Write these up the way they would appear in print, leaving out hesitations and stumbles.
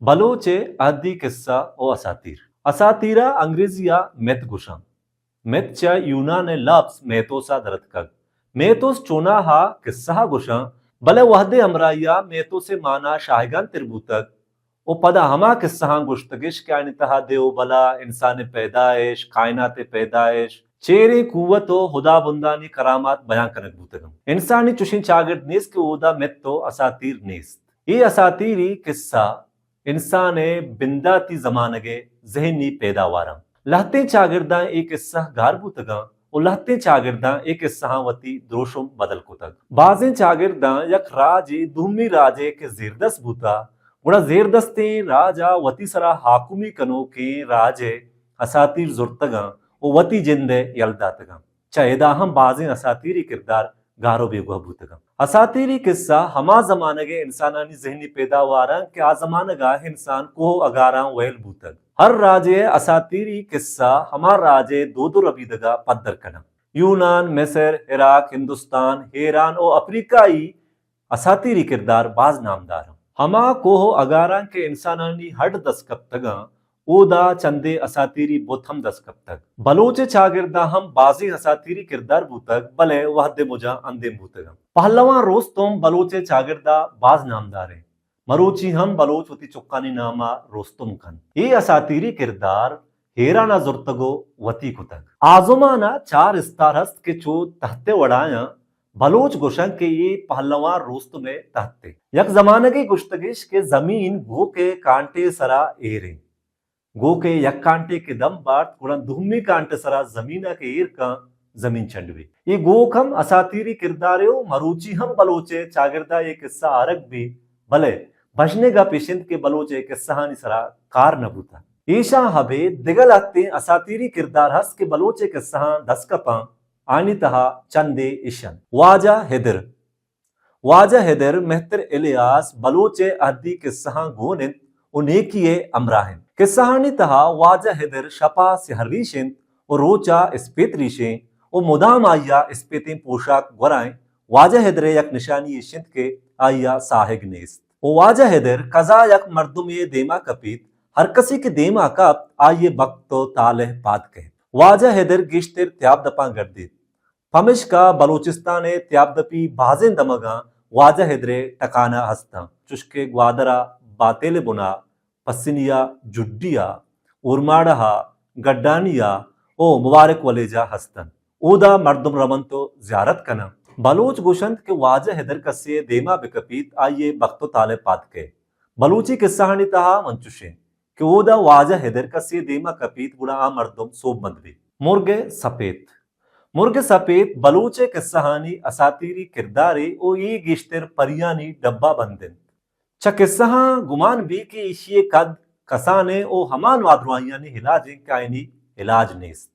बलोचे अहदी किस्सा ओ असातीर असातीरा अंग्रेजिया मेत गुशां मेतच्या यूनाने लफ्ज मेतोसा दरतकग मेतोस चोना हा किस्सा गुशां बले वहदे अमराया मेतो से माना शाहगान तिरबूतक ओ पदा हमा किस्सा गुश्तगिश के तहा देव बला इंसान पैदाइश कायनात पैदाइश चेरे कुवत ओ हुदा बुंदानी करामात बयान कनक बूतगम इंसानी चुशिन चागिर्द नेस के ओदा मेत्तो असातीर नेस्त ये असातीरी किस्सा इंसान बिंदाती जमानगे जहनी पैदावारम लहते चागिरदा एक किस्सा गारबूतगा और लहते चागिरदा एक किस्सा वती द्रोशुम बदल कुतग बाजें चागिरदा यक राजे दुहमी राजे के जेरदस बूता गुड़ा जेरदस्ते राजा वती सरा हाकुमी कनो के राजे असातीर जुर्तगा और वती जिंदे यलदातगा चाहेदा हम बाजें असातीरी किरदार गारो बेगुआ बूतगा असातीरी किस्सा हमा जमानगे इंसानानी जहनी पैदावारा के आ जमानगा इंसान को अगारा वैल बूतग हर राजे असातीरी किस्सा हमार राजे दो दो रबीदगा पद्दर कना यूनान मिस्र इराक हिंदुस्तान ईरान और अफ्रीकाई असातीरी किरदार बाज नामदार हमा को अगारा के इंसानानी हड दस्कब तगा ओदा चंदे असातीरी बोथम दस्कब तक बलोचे चागिरदा हम बाजी असातीरी किरदार बूतक बले वहदे मुजा अंदे बूतगा पहलवा रोज तुम बलोचे चागिरदा बाज नामदार है मरोची हम बलोच होती चुक्कानी नामा रोस्तुम खन ये असातीरी किरदार हेराना जुर्तगो वती कुतक आजुमाना चार इस्तारस्त के चो तहते वड़ाया बलोच गुशंग के ये पहलवा रोस्त में तहते यक जमाने की गुश्तगिश के जमीन गो के कांटे सरा एरे गो के यक कांटे के दम बाट कुड़न दुहमी कांटे सरा जमीना के ईर का जमीन चंडवे ये गो खम असातीरी किरदारेओ मरूची हम बलोचे चागिरदा ये किस्सा आरक भी भले बजने का पेशेंट के बलोचे किस्सा सरा कार नबूता ईशा हबे दिगल आते असातीरी किरदार हस के बलोचे किस्सा दस्कपा आनी तहा चंदे इशन वाजा हिदर मेहतर इलियास बलोचे अहदी किस्सा गोनित उनेकिये अमराहिन किस्सानी तहा वाजा हिदर शपा सिहरीशिन और रोचा स्पेतरीशे और मुदाम आया स्पेतें पोशाक वराएं वाजा हिदर यक निशानी शिंद के आया साहिग नेस्त ओ वाजा हिदर कजा यक मर्दुम ये देमा कपीत हर कसी के देमा कप आये बक्तो तालह पाद कह वाजा हिदर गिश्तिर त्याब दपा गर्दित पमिश का बलूचिस्तान त्याब दपी बाजें दमगा वाजा हिदरे टकाना हस्ता चुश्के ग्वादरा बातेले बुना पसिनिया जुड्डिया उर्माडहा गड्डानिया ओ मुबारक वलेजा हस्तन ओदा मर्दुम रमन तो जियारत कना बलूच गुशंत के वाजा हिदर कसे देमा बिकपीत आइए बख्तो ताले पात के बलूची किस्साहनी तहा मंचुशे कि ओदा वाजा हिदर कसे देमा कपीत बुड़ा आ मर्दुम सोब मंदवी मुर्गे सपेत बलूचे किस्साहानी असातीरी किरदारे ओ ये गिश्तर परियानी डब्बा बंदिन च किस्सा गुमान भी कि इशिये कद कसाने ओ हमान वादरुआयानी हिलाजे कायनी इलाज नेस्त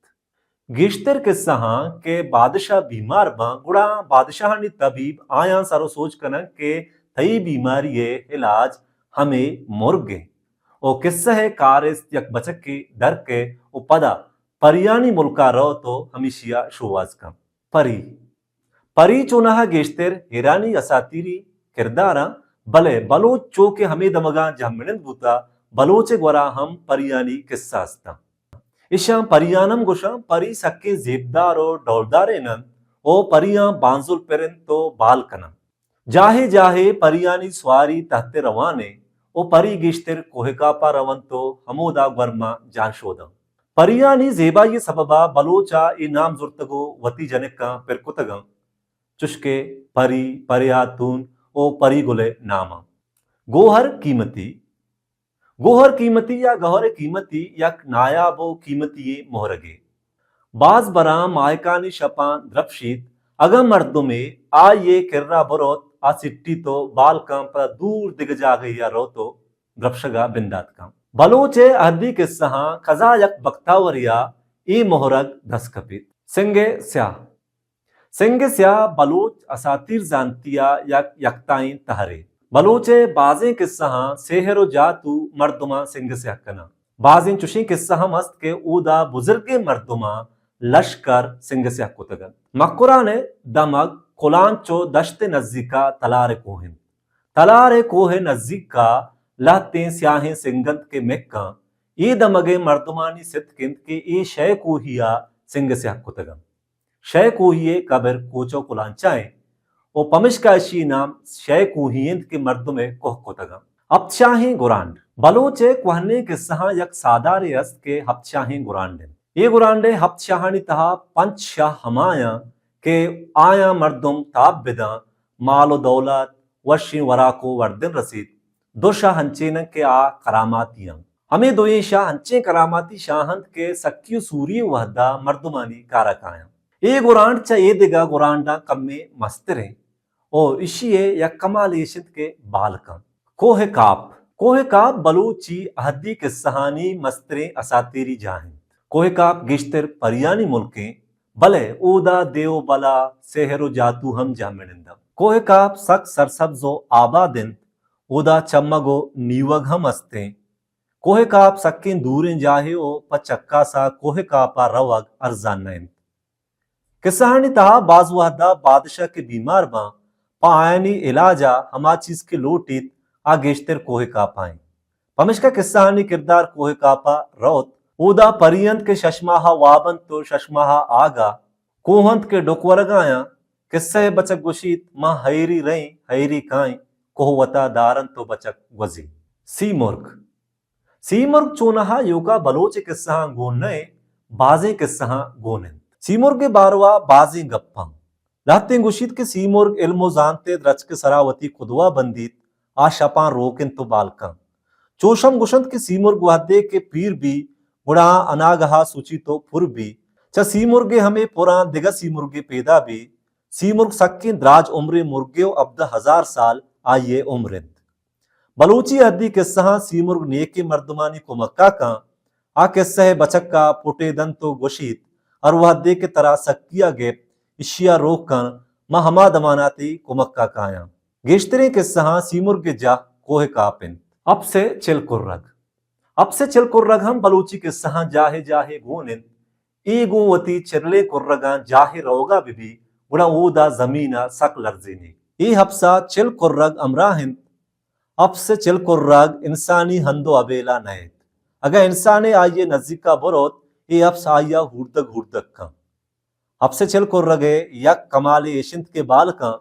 गिश्तर किस्सा के बादशाह बीमार बा गुड़ा बादशाहनी तबीब आया सारो सोच कन के थई बीमारी इलाज हमें मुर्गे ओ किस्सा है कारिस यक बचक के डर के ओ पदा परियानी मुल्का रो तो हमेशिया शोवाज का परी चोनाहा गेश्तर हिरानी असातीरी किरदारा बले बलोच चो के हमें दमगा जहमिनन बूता बलोचे ग्वरा हम परियानी किस्सा अस्ता इशा परियानम गुशा परी सक्के जेबदार और डौलदारे नन ओ परियां बांजुल पेरन तो बाल कनम जाहे जाहे परियानी स्वारी तहते रवाने ओ परी गिश्तर कोहेकापा रवन तो हमोदा वर्मा जानशोदम परियानी जेबा ये सबबा बलोचा ई नाम जुर्तगो वती जनिक का पिरकुतगम चुश्के परी परियातून ओ परी गुले नामा गोहर कीमती या गहर कीमती यक नायाबो कीमती मोहरगे बाज बरा मायकानी शपान द्रपशीत अगम मर्दुमे आ ये किर्रा बरोत आ सिट्टी तो बाल काम पर दूर दिग जा गई या रो तो द्रपशगा बिंदात काम बलोचे अहदी किस्सा खजा यक बक्तावरिया ई मोहरग धसकपित सिंगे स्या बलोच असातीर जानतिया यक यक्ताइन तहरे बलोचे बाजें किस्सा सेहरो जातू मर्दुमा सिंग से हकना बाजें चुशी किस्सा मस्त के ऊदा बुजुर्गे मर्दुमा लश्कर सिंग से हकुतगन मक्कुरा ने दमग कुलांचो दश्ते नजदीका तलारे कोहे नजदीक का लाते स्याहें सिंगंत के मेक्का ये दमगे मर्दमानी सितकिंत के ये शय को हिया सिंग से हकुतगम शय को हिये कबर कोचो कुलांचाए ओ पमिशकाशी नाम शय को हियंत के मर्दमे कोह कुतगम अपचाहें गुरांड बलोचे कुहने के सहा यक सादारे अस्त के हपचाहें गुरांडन ये गुरांडे हपचाहानी तहा पंच शाह हमाया के आया मर्दुम ताब बिदा मालो दौलत वशी वराको वर्दिन रसीद दो शाह हंचेन के आ करामातियां हमें दो ये शाह हंचे करामाती शाहंत के सक्यु सूरी वहदा मर्दुमानी कारकाया ये गुरांड चा ये दिगा गुरांडा कम्मे मस्तरे और इशिये या कमालेशित के बालकं कोहे काप बलूची अहदी के सहानी मस्तरे असातीरी जाहिं कोहे काप गिश्तर परियानी मुल्के भले ऊदा देव बला सेहरो जातू हम जामिनिंदा कोहे काप सक सरसब्जो आबादिन ऊदा चम्मगो नीवग हम अस्ते कोहे काप सक्किन दूरें जाहे ओ पचक्का सा कोहे कापा रवग अर्जान किसानी तहा बाजवादा बादशाह के बीमार बा पायनी इलाजा हमा चीज के लोटित आ गेश्तर कोहे कापाएं पमिश्का किस्सानी किरदार कोहे कापा रौत ऊदा परियंत के शशमाहा वाबंत तो शशमाहा आगा कोहंत के डोकवरगाया किस्से बचक गुशीत मां हैरी रई हैरी काई कोहवता दारन तो बचक वजी सीमुर्ग चोनहा योका बलोच किस्सा गोनए बाजे किस्सा गोनें सीमुर्ग के बारवा बाजी गप्पं लाते गुशीत के सीमुर्ग इल्मो जानते द्रच के सरावती खुदवा बंदीत आ शपा रोकिन तो बालकं चोशम गुशंत के सीमुर्ग वादे के पीर भी गुड़ा अनागहा सूची तो फुर भी च सीमुर्गे हमें पुरा दिगा सीमुर्गे पैदा भी सीमुर्ग सक्की द्राज उम्रे मुर्गे अब्द 1000 साल आइए उम्रिंद बलूची हद्दी किस्सा सीमुर्ग नेके मर्दमानी को मक्का का आ किस्सा बचक का पुटे दन तो गुशीत और वह दे के तरह सक्किया गेप इशिया रोक कर मां हमा दमानाती कुमक्का काया गेश्तरे के सहा सीमुर्ग के जा कोहे कापिन अब से चिल कुर्रग हम बलूची के सहा जाहे जाहे गोनिन ई गोवती चिरले कुर्रगा जाहे रोगा बिबी उड़ा ऊदा जमीना सक लर्जीनी ई हफ्सा चिल कुर्रग अमराहिन अब से चिल कुर्रग इंसानी हंदो अबेला नयत अगर इंसाने आइए नजीका बरोत ये अब साया हुर्दक का अब से चल को रगे यक कमाले यशिंत के बाल का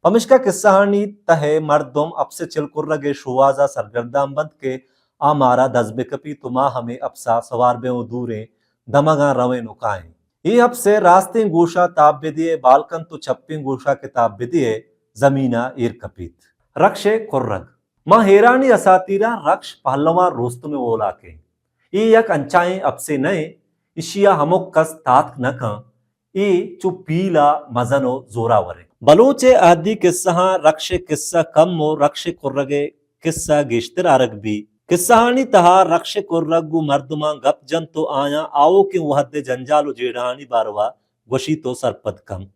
पमिश्का किस्सानी तहे मर्दुम अब से चल को रगे शुवाजा सरगर्दाम बंद के आ मारा दजबे कपी तुमा हमें अपसा सवार बे दूरे दमगा रवे नुकाएं ये अब से रास्ते गोशा ताब दिए बालकन तो छप्पे गोशा के ताब दिए जमीना ईर कपीत रक्षे कुर्रग मां हेरानी असातीरा रक्ष पहलवा रोस्त में ओला के ये यक अंचाएं अब से नए इशिया हमोक कस तात न का ए चु पीला मजनो जोरावरे बलोचे आदि किस्सा रक्षे किस्सा कम मो रक्षे कुर्रगे किस्सा गेश्तर आरग भी किस्सानी तहा रक्षे कुर्रगु मर्दमा गप जन तो आया आओ के वहदे जंजालो जेड़ानी बारवा वशी तो सरपद कम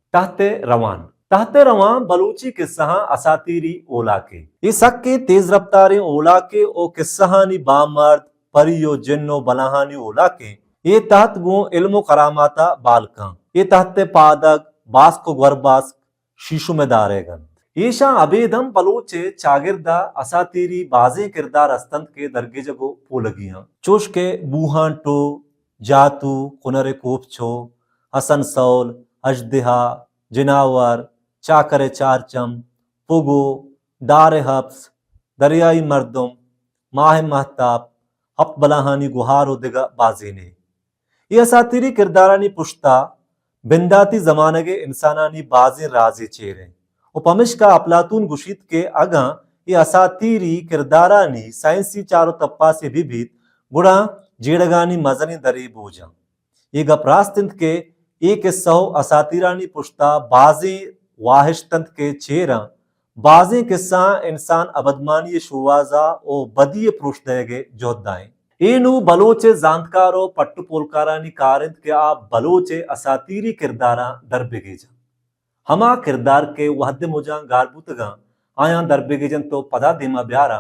tahte रवान बलूची किस्सा असातीरी ओला के ये सक्के तेज रफ्तारे ओला के ओ किस्सानी बामर्द परियो जिन्नो बलाहानी ओला के ये तहत गो इल्मो करामाता बालका ये तहते पादक बास को गरबास शीशु में दारेगन येशा अबेदम बलोचे चागिरदा असातीरी बाजे किरदार अस्तंत के दरगे जगो पोलगियां चोश के बूहान टो जातू कुनरे कोपछो हसन सौल अजदिहा जिनावर चाकरे चारचम पुगो दारे हफ्स दरियाई मर्दुम माह महताब हप बलाहानी गुहारो दिगा बाजे ने ये असातीरी किरदारानी पुश्ता बिंदाती जमाने के इंसानानी बाजे राजे चेहरे उपमिश का अपलातून गुशीत के अगा ये असातीरी किरदारानी साइंसी चारो तप्पा से भी गुड़ा जेड़गानी मजनी दरी बोझा ये गपरास्तंत के एक सौ असातीरानी पुश्ता बाजे वाहिशतंत के चेहरा बाजे किस्सा इंसान अबदमानी शुवाजा ओ बदिये पुरुषदयगे जोदाएं एनु बलोचे जानकारो पट्टू पोलकारानी कारिंद के आप बलोचे असातीरी किरदारा दरबेगेजा हमा किरदार के वहद मुजा गारबुतगा आया दरबेगेजन तो पदा दिमा ब्यारा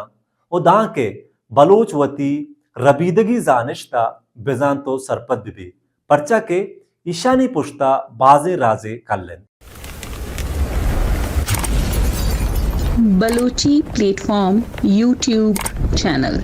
ओ दां के बलोचवती रबीदगी जानिश्ता बेजान तो सरपद भी पर्चा के ईशानी पुश्ता बाजे राजे कल्लन बलोची प्लेटफॉर्म यूट्यूब चैनल।